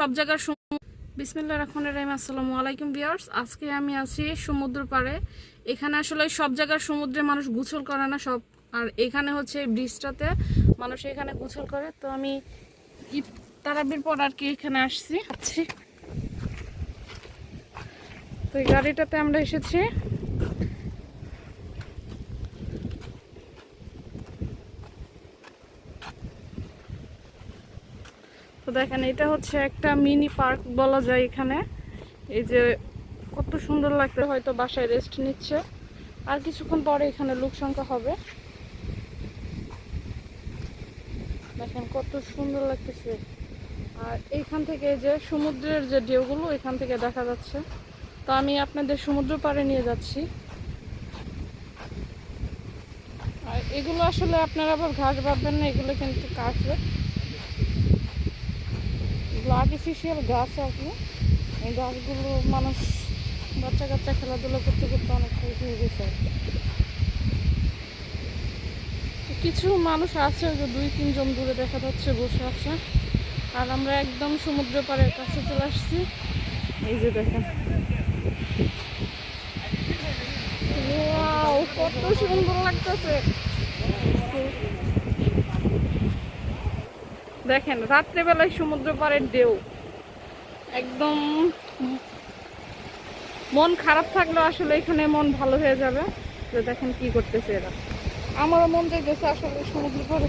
সব জায়গার বিসমিল্লাহির রহমানির রহিম। আসসালামু আলাইকুম ভিউয়ার্স, আজকে আমি আছি সমুদ্র পাড়ে। এখানে আসলে সব জায়গার সমুদ্রে মানুষ গোসল করে না সব, আর এখানে হচ্ছে ব্রিজটাতে মানুষ এখানে গোসল করে। তো আমি তারাবির পর আর কি এখানে আসছি। তো এই গাড়িটাতে আমরা এসেছি। তো দেখেন, এটা হচ্ছে একটা মিনি পার্ক বলা যায় এখানে। এই যে কত সুন্দর লাগছে, হয়তো বাসায় রেস্ট নিচ্ছে, আর কিছুক্ষণ পরে এখানে লোক সংখ্যা হবে। দেখেন কত সুন্দর লাগতেছে। আর এইখান থেকে যে সমুদ্রের যে ঢেউগুলো এখান থেকে দেখা যাচ্ছে। তো আমি আপনাদের সমুদ্র পাড়ে নিয়ে যাচ্ছি। আর এগুলো আসলে আপনারা আবার ঘাস ভাববেন না, এগুলো কিন্তু কাছে, এগুলো আর্টিফিশিয়াল গাছ আর কি। এই গাছগুলো মানুষ বাচ্চা কাচ্চা খেলাধুলা করতে করতে অনেক খুশি হয়ে গেছে। কিছু মানুষ আছে যে 2-3 জন দূরে দেখা যাচ্ছে বসে আছে। আর আমরা একদম সমুদ্র পাড়ের কাছে চলে আসছি। এই যে দেখেন, ওয়াও, কত সুন্দর লাগতেছে। দেখেন রাত্রেবেলায় সমুদ্র পাড়ের ঢেউ একদম, মন খারাপ থাকলেও আসলে এখানে মন ভালো হয়ে যাবে। যে দেখেন কি করতেছে এরা, আমারও মন চাইতেছে আসলে সমুদ্র পাড়ে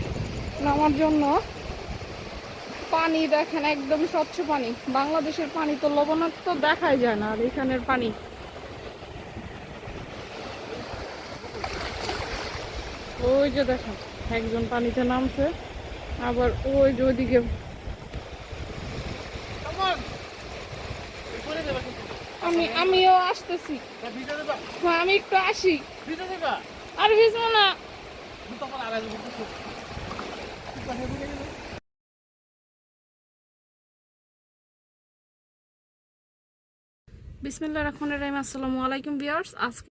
নামার জন্য। পানি দেখেন একদম স্বচ্ছ পানি। বাংলাদেশের পানি তো লবণাক্ত দেখাই যায় না, আর এখানের পানি ওই যে দেখেন একজন পানিতে নামছে, আবার ওই যে ওইদিকে। আমিও আসতেছি। হ্যাঁ, আমি একটু আসি। আর ভিজবো না। বিসমিল্লাহির রহমানির রহিম। আসসালামু আলাইকুম ভিউয়ার্স, আজকে